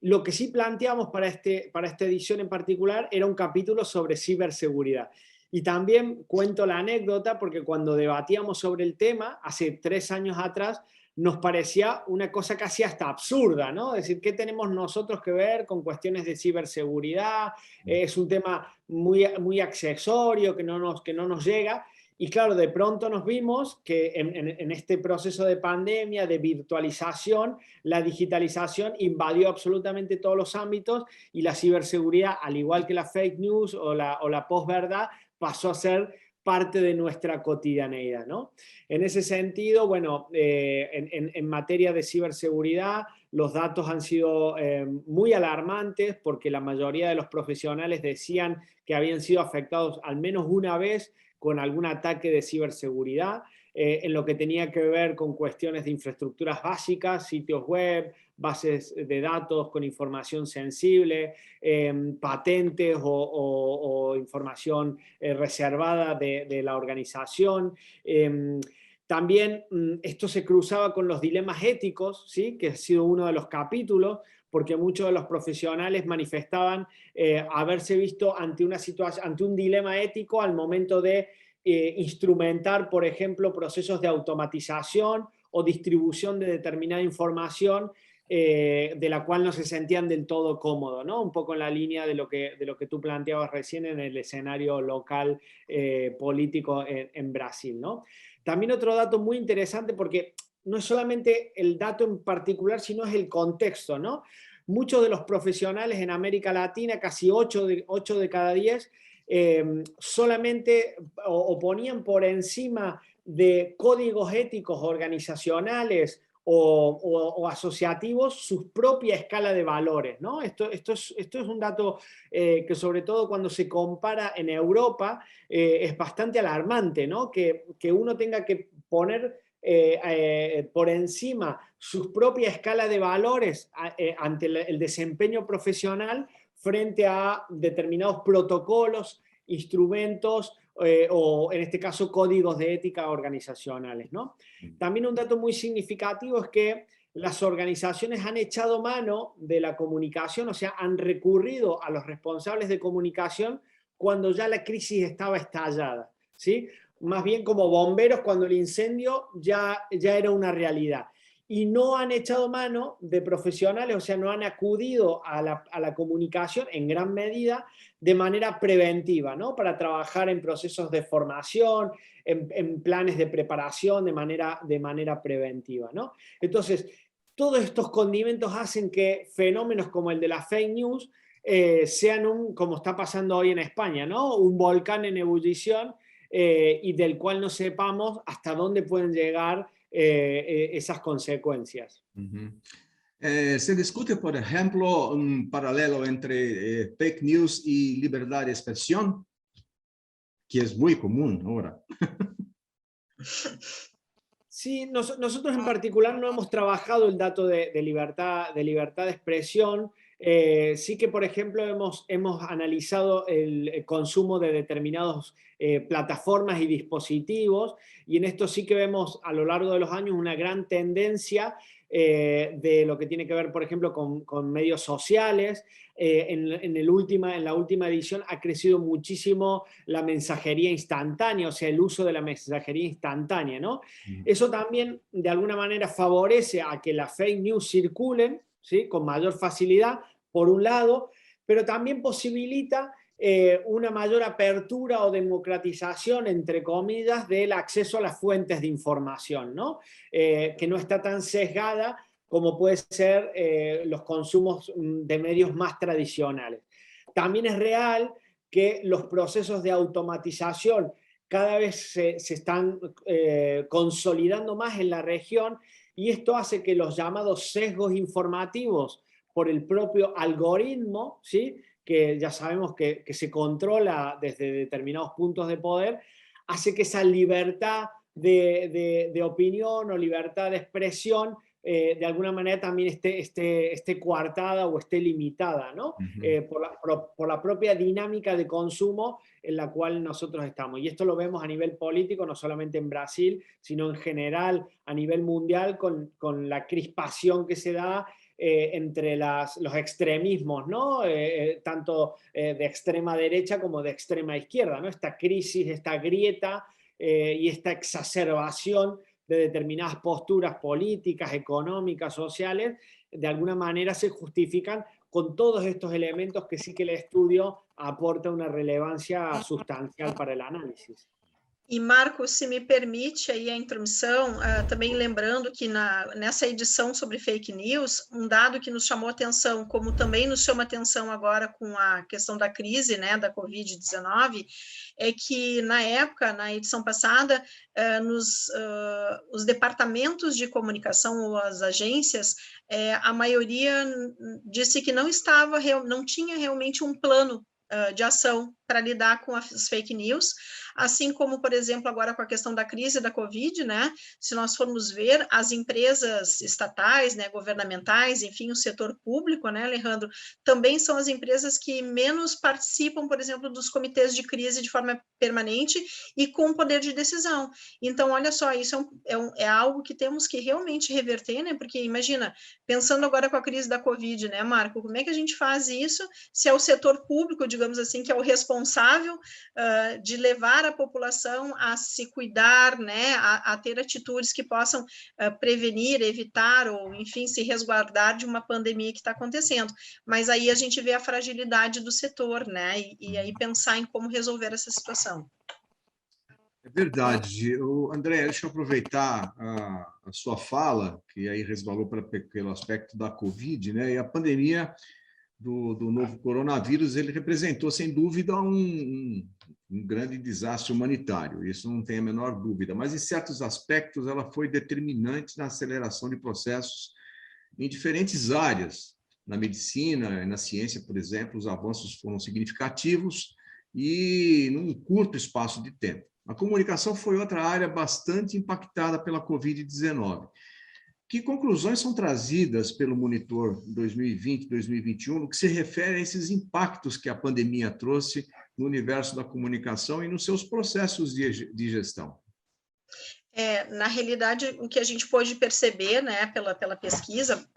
Lo que sí planteamos para esta edición en particular era un capítulo sobre ciberseguridad. Y también cuento la anécdota porque cuando debatíamos sobre el tema, hace 3 años atrás, nos parecía una cosa casi hasta absurda, ¿no? Es decir, ¿qué tenemos nosotros que ver con cuestiones de ciberseguridad? Es un tema muy, muy accesorio que no nos llega. Y claro, de pronto nos vimos que en este proceso de pandemia, de virtualización, la digitalización invadió absolutamente todos los ámbitos y la ciberseguridad, al igual que la fake news o la posverdad, pasó a ser parte de nuestra cotidianeidad, ¿no? En ese sentido, bueno, en materia de ciberseguridad, los datos han sido muy alarmantes porque la mayoría de los profesionales decían que habían sido afectados al menos una vez con algún ataque de ciberseguridad, en lo que tenía que ver con cuestiones de infraestructuras básicas, sitios web, bases de datos con información sensible, patentes o información reservada de la organización. También esto se cruzaba con los dilemas éticos, ¿sí? Que ha sido uno de los capítulos, porque muchos de los profesionales manifestaban haberse visto ante una situación, ante un dilema ético al momento de instrumentar, por ejemplo, procesos de automatización o distribución de determinada información de la cual no se sentían del todo cómodos, ¿no? Un poco en la línea de lo que tú planteabas recién en el escenario local político en Brasil, ¿no? También otro dato muy interesante, porque no es solamente el dato en particular, sino es el contexto, ¿no? Muchos de los profesionales en América Latina, casi 8 de cada 10, solamente o ponían por encima de códigos éticos organizacionales o asociativos su propia escala de valores, ¿no? Esto es un dato que sobre todo cuando se compara en Europa es bastante alarmante, ¿no? Que uno tenga que poner por encima su propia escala de valores ante el desempeño profesional frente a determinados protocolos, instrumentos o en este caso códigos de ética organizacionales, ¿no? También un dato muy significativo es que las organizaciones han echado mano de la comunicación, o sea, han recurrido a los responsables de comunicación cuando ya la crisis estaba estallada, ¿sí? Más bien como bomberos cuando el incendio ya era una realidad. y no han echado mano de profesionales, o sea, no han acudido a la comunicación en gran medida de manera preventiva, ¿no? Para trabajar en procesos de formación, en planes de preparación de manera preventiva, ¿no? Entonces, todos estos condimentos hacen que fenómenos como el de la fake news sean como está pasando hoy en España, ¿no? Un volcán en ebullición y del cual no sepamos hasta dónde pueden llegar esas consecuencias. Se discute, por ejemplo, un paralelo entre fake news y libertad de expresión, que es muy común ahora. Sí, nosotros en particular no hemos trabajado el dato de libertad de expresión. Sí que, por ejemplo, hemos analizado el consumo de determinadas plataformas y dispositivos, y en esto sí que vemos a lo largo de los años una gran tendencia de lo que tiene que ver, por ejemplo, con medios sociales. En la última edición ha crecido muchísimo la mensajería instantánea, o sea, el uso de la mensajería instantánea, ¿no? Eso también, de alguna manera, favorece a que las fake news circulen, ¿sí? Con mayor facilidad, por un lado, pero también posibilita una mayor apertura o democratización, entre comillas, del acceso a las fuentes de información, ¿no? Que no está tan sesgada como puede ser los consumos de medios más tradicionales. También es real que los procesos de automatización cada vez se están consolidando más en la región, y esto hace que los llamados sesgos informativos por el propio algoritmo, ¿sí? Que ya sabemos que se controla desde determinados puntos de poder, hace que esa libertad de opinión o libertad de expresión de alguna manera también esté coartada o esté limitada, ¿no? Por la propia dinámica de consumo en la cual nosotros estamos. Y esto lo vemos a nivel político, no solamente en Brasil, sino en general a nivel mundial, con la crispación que se da entre los extremismos, ¿no? Tanto de extrema derecha como de extrema izquierda, ¿no? Esta crisis, esta grieta y esta exacerbación de determinadas posturas políticas, económicas, sociales, de alguna manera se justifican con todos estos elementos que sí que el estudio aporta una relevancia sustancial para el análisis. E, Marcos, se me permite aí a intromissão, também lembrando que nessa edição sobre fake news, um dado que nos chamou atenção, como também nos chama atenção agora com a questão da crise, né, da Covid-19, é que na época, na edição passada, os departamentos de comunicação ou as agências, a maioria disse que não tinha realmente um plano de ação para lidar com as fake news, assim como, por exemplo, agora com a questão da crise da Covid, né? Se nós formos ver, as empresas estatais, né, governamentais, enfim, o setor público, né, Alejandro, também são as empresas que menos participam, por exemplo, dos comitês de crise de forma permanente e com poder de decisão. Então, olha só, isso é algo que temos que realmente reverter, né? Porque, imagina, pensando agora com a crise da Covid, né, Marco, como é que a gente faz isso se é o setor público, digamos assim, que é o responsável de levar a população a se cuidar, né, a ter atitudes que possam prevenir, evitar ou, enfim, se resguardar de uma pandemia que está acontecendo. Mas aí a gente vê a fragilidade do setor, né, e aí pensar em como resolver essa situação. É verdade. André, deixa eu aproveitar a sua fala, que aí resvalou pelo aspecto da Covid, né, e a pandemia do novo coronavírus, ele representou, sem dúvida, um grande desastre humanitário, isso não tem a menor dúvida, mas em certos aspectos ela foi determinante na aceleração de processos em diferentes áreas. Na medicina, na ciência, por exemplo, os avanços foram significativos e num curto espaço de tempo. A comunicação foi outra área bastante impactada pela Covid-19. Que conclusões são trazidas pelo monitor 2020-2021 no que se refere a esses impactos que a pandemia trouxe no universo da comunicação e nos seus processos de gestão? Na realidade, o que a gente pôde perceber, né, pela pesquisa,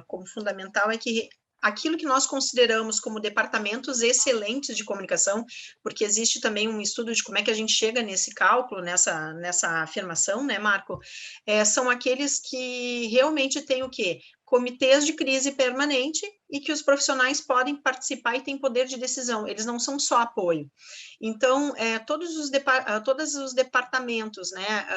como fundamental, é que aquilo que nós consideramos como departamentos excelentes de comunicação, porque existe também um estudo de como é que a gente chega nesse cálculo, nessa afirmação, né, Marco? São aqueles que realmente têm o quê? Comitês de crise permanente e que os profissionais podem participar e têm poder de decisão, eles não são só apoio. Então, todos os departamentos, né,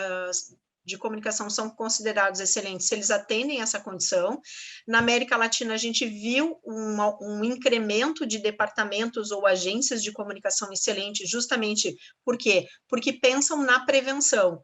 de comunicação são considerados excelentes se eles atendem essa condição. Na América Latina, a gente viu um incremento de departamentos ou agências de comunicação excelente, justamente por quê? Porque pensam na prevenção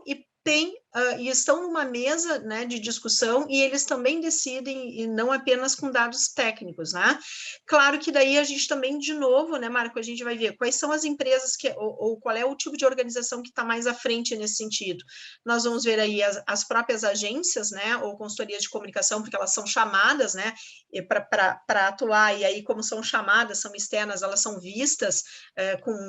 e estão numa mesa, né, de discussão, e eles também decidem, e não apenas com dados técnicos, né? Claro que daí a gente também, de novo, né, Marco, a gente vai ver quais são as empresas ou qual é o tipo de organização que está mais à frente nesse sentido. Nós vamos ver aí as próprias agências, né, ou consultorias de comunicação, porque elas são chamadas, né, para atuar, e aí como são chamadas, são externas, elas são vistas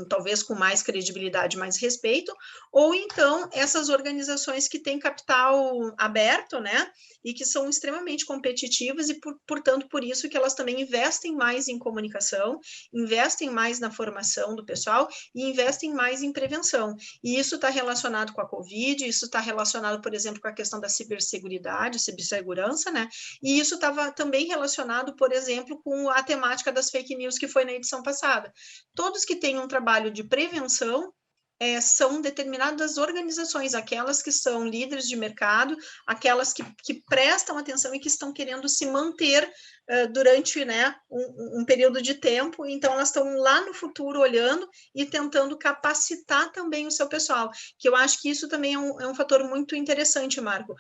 talvez com mais credibilidade, mais respeito, ou então essas organizações que têm capital aberto, né, e que são extremamente competitivas e, portanto, por isso que elas também investem mais em comunicação, investem mais na formação do pessoal e investem mais em prevenção. E isso está relacionado com a Covid, isso está relacionado, por exemplo, com a questão da cibersegurança, né, e isso estava também relacionado, por exemplo, com a temática das fake news que foi na edição passada. Todos que têm um trabalho de prevenção são determinadas organizações, aquelas que são líderes de mercado, aquelas que prestam atenção e que estão querendo se manter durante, né, um período de tempo, então elas estão lá no futuro olhando e tentando capacitar também o seu pessoal, que eu acho que isso também é um fator muito interessante, Marco.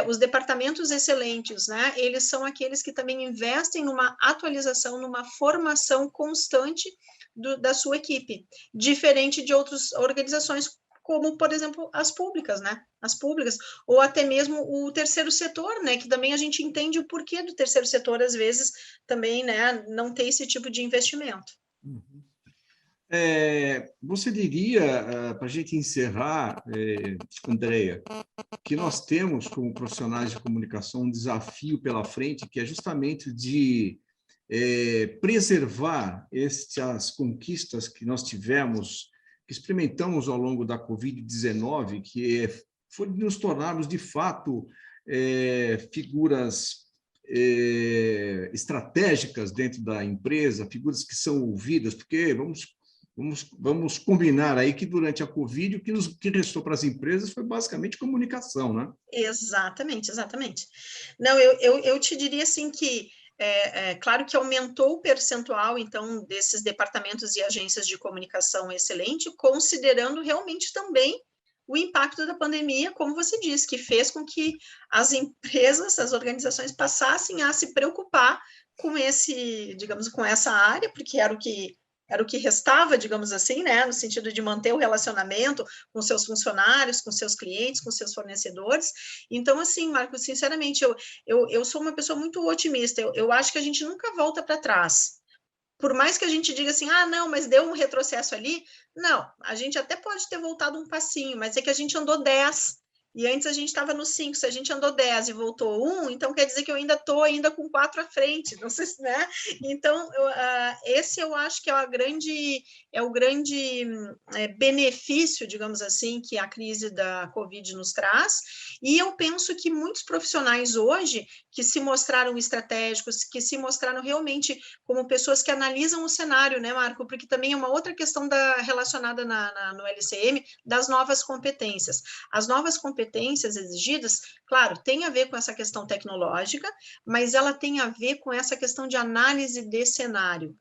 Os departamentos excelentes, né, eles são aqueles que também investem numa atualização, numa formação constante da sua equipe, diferente de outras organizações, como, por exemplo, as públicas, né? As públicas, ou até mesmo o terceiro setor, né? Que também a gente entende o porquê do terceiro setor, às vezes, também, né, não ter esse tipo de investimento. Você diria, para a gente encerrar, Andréia, que nós temos, como profissionais de comunicação, um desafio pela frente, que é justamente de preservar estas conquistas que nós tivemos, que experimentamos ao longo da Covid-19, que foi nos tornarmos, de fato, figuras estratégicas dentro da empresa, figuras que são ouvidas, porque vamos combinar aí que durante a Covid o que restou para as empresas foi basicamente comunicação, né? Exatamente. Não, eu te diria assim que claro que aumentou o percentual, então, desses departamentos e agências de comunicação excelente, considerando realmente também o impacto da pandemia, como você disse, que fez com que as empresas, as organizações passassem a se preocupar com digamos, com essa área, porque era o que restava, digamos assim, né, no sentido de manter o relacionamento com seus funcionários, com seus clientes, com seus fornecedores. Então, assim, Marcos, sinceramente, eu sou uma pessoa muito otimista, eu acho que a gente nunca volta para trás. Por mais que a gente diga assim, não, mas deu um retrocesso ali, não, a gente até pode ter voltado um passinho, mas é que a gente andou 10, e antes a gente estava no 5, se a gente andou 10 e voltou 1, então quer dizer que eu ainda estou com 4 à frente, não sei se, né? Então, esse eu acho que é o grande benefício, digamos assim, que a crise da Covid nos traz, e eu penso que muitos profissionais hoje, que se mostraram estratégicos, que se mostraram realmente como pessoas que analisam o cenário, né, Marco? Porque também é uma outra questão relacionada no LCM, das novas competências. As novas competências exigidas, claro, tem a ver com essa questão tecnológica, mas ela tem a ver com essa questão de análise de cenário.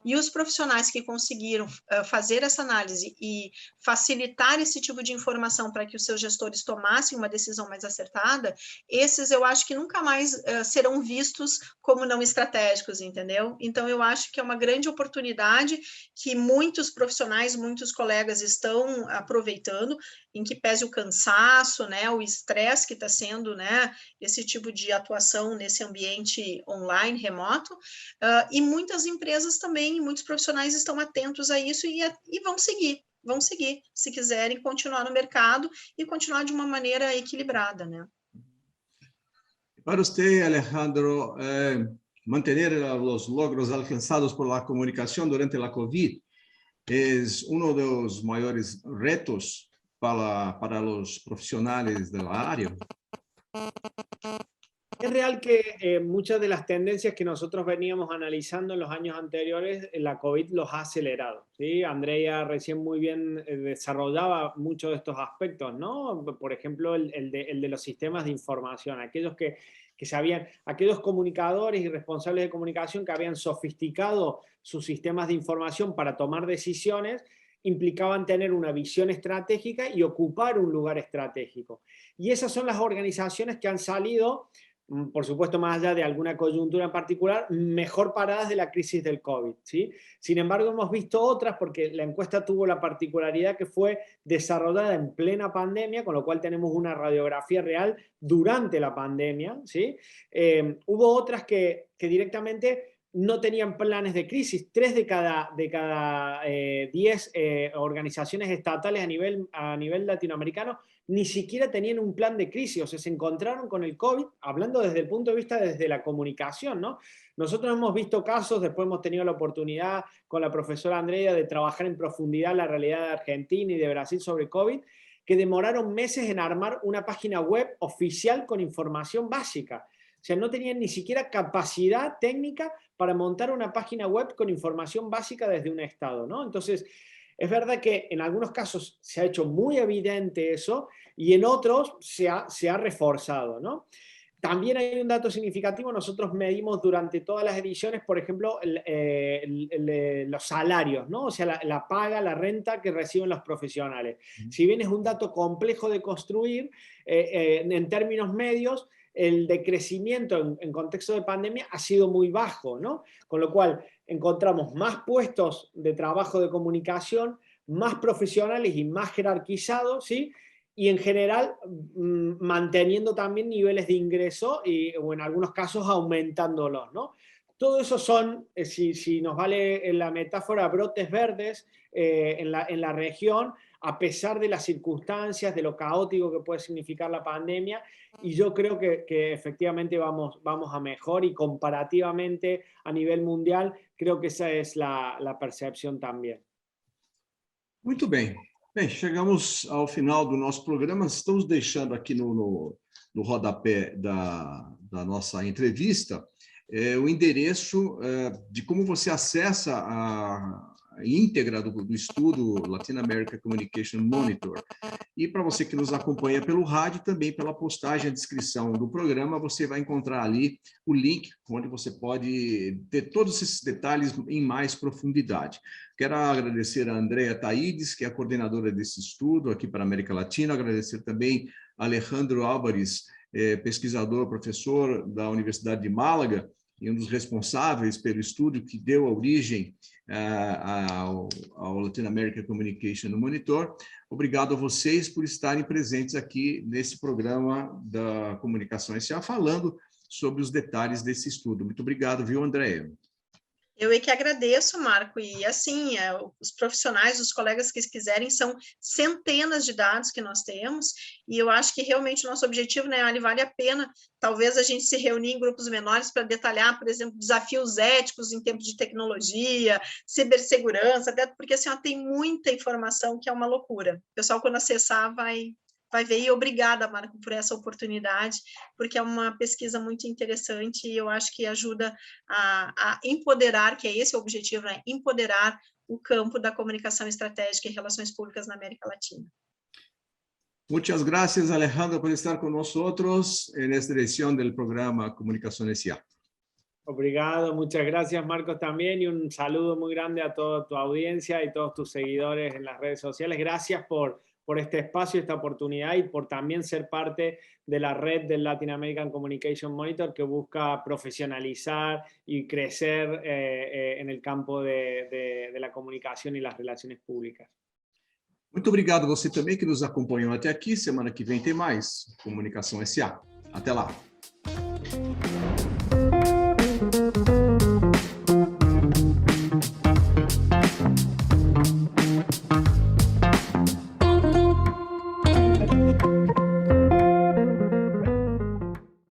E os profissionais que conseguiram fazer essa análise e facilitar esse tipo de informação para que os seus gestores tomassem uma decisão mais acertada, esses eu acho que nunca mais serão vistos como não estratégicos, entendeu? Então, eu acho que é uma grande oportunidade que muitos profissionais, muitos colegas estão aproveitando, em que pese o cansaço, né, o estresse que está sendo, né, esse tipo de atuação nesse ambiente online, remoto, e muitas empresas também, muitos profissionais estão atentos a isso e vão seguir, se quiserem continuar no mercado e continuar de uma maneira equilibrada, né. Para usted, Alejandro, mantener los logros alcanzados por la comunicación durante la COVID es uno de los mayores retos para los profesionales de la área. Es real que muchas de las tendencias que nosotros veníamos analizando en los años anteriores, la COVID los ha acelerado, ¿sí? Andrea recién muy bien desarrollaba muchos de estos aspectos, ¿no? Por ejemplo, el de los sistemas de información, aquellos que aquellos comunicadores y responsables de comunicación que habían sofisticado sus sistemas de información para tomar decisiones, implicaban tener una visión estratégica y ocupar un lugar estratégico. Y esas son las organizaciones que han salido, por supuesto, más allá de alguna coyuntura en particular, mejor paradas de la crisis del COVID, ¿sí? Sin embargo, hemos visto otras, porque la encuesta tuvo la particularidad que fue desarrollada en plena pandemia, con lo cual tenemos una radiografía real durante la pandemia, ¿sí? Hubo otras que directamente no tenían planes de crisis. 3 de cada 10 organizaciones estatales a nivel latinoamericano ni siquiera tenían un plan de crisis, o sea, se encontraron con el COVID, hablando desde el punto de vista desde la comunicación, ¿no? Nosotros hemos visto casos, después hemos tenido la oportunidad con la profesora Andrea de trabajar en profundidad la realidad de Argentina y de Brasil sobre COVID, que demoraron meses en armar una página web oficial con información básica. O sea, no tenían ni siquiera capacidad técnica para montar una página web con información básica desde un estado, ¿no? Entonces, es verdad que en algunos casos se ha hecho muy evidente eso y en otros se ha reforzado, ¿no? También hay un dato significativo, nosotros medimos durante todas las ediciones, por ejemplo, los salarios, ¿no? O sea, la paga, la renta que reciben los profesionales. Si bien es un dato complejo de construir, en términos medios, el decrecimiento en contexto de pandemia ha sido muy bajo, ¿no? Con lo cual encontramos más puestos de trabajo de comunicación, más profesionales y más jerarquizados, ¿sí? Y en general manteniendo también niveles de ingreso o en algunos casos aumentándolos, ¿no? Todo eso son, si nos vale la metáfora, brotes verdes en la región, a pesar de las circunstancias, de lo caótico que puede significar la pandemia, y yo creo que efectivamente vamos a mejor y comparativamente a nivel mundial, creo que esa es la percepción también. Muito bem. Bem, chegamos ao final do nosso programa, estamos deixando aqui no rodapé da nossa entrevista o endereço de como você acessa a íntegra do estudo Latin America Communication Monitor. E para você que nos acompanha pelo rádio, também pela postagem, a descrição do programa, você vai encontrar ali o link onde você pode ter todos esses detalhes em mais profundidade. Quero agradecer a Andrea Taides, que é a coordenadora desse estudo aqui para a América Latina, agradecer também a Alejandro Álvares, pesquisador, professor da Universidade de Málaga, e um dos responsáveis pelo estudo que deu a origem ao Latin America Communication Monitor. Obrigado a vocês por estarem presentes aqui nesse programa da Comunicação SA, falando sobre os detalhes desse estudo. Muito obrigado, viu, Andréia? Eu é que agradeço, Marco, e assim, os profissionais, os colegas que quiserem, são centenas de dados que nós temos, e eu acho que realmente o nosso objetivo, né, Ali, vale a pena, talvez a gente se reunir em grupos menores para detalhar, por exemplo, desafios éticos em tempos de tecnologia, cibersegurança, até porque assim, tem muita informação que é uma loucura. O pessoal, quando acessar, vai ver, e obrigada, Marco, por essa oportunidade, porque é uma pesquisa muito interessante e eu acho que ajuda a empoderar, que é esse o objetivo, né? Empoderar o campo da comunicação estratégica e relações públicas na América Latina. Muchas gracias, Alejandro, por estar con nosotros en esta edición del programa Comunicación SA. Obrigado, muchas gracias, Marcos, también, y un saludo muy grande a toda tu audiencia y todos tus seguidores en las redes sociales. Gracias por este espacio, esta oportunidad y por también ser parte de la red del Latin American Communication Monitor que busca profesionalizar y crecer en el campo de la comunicación y las relaciones públicas. Muito obrigado a você também que nos acompanhou até aqui. Semana que vem tem mais Comunicação SA. Até lá.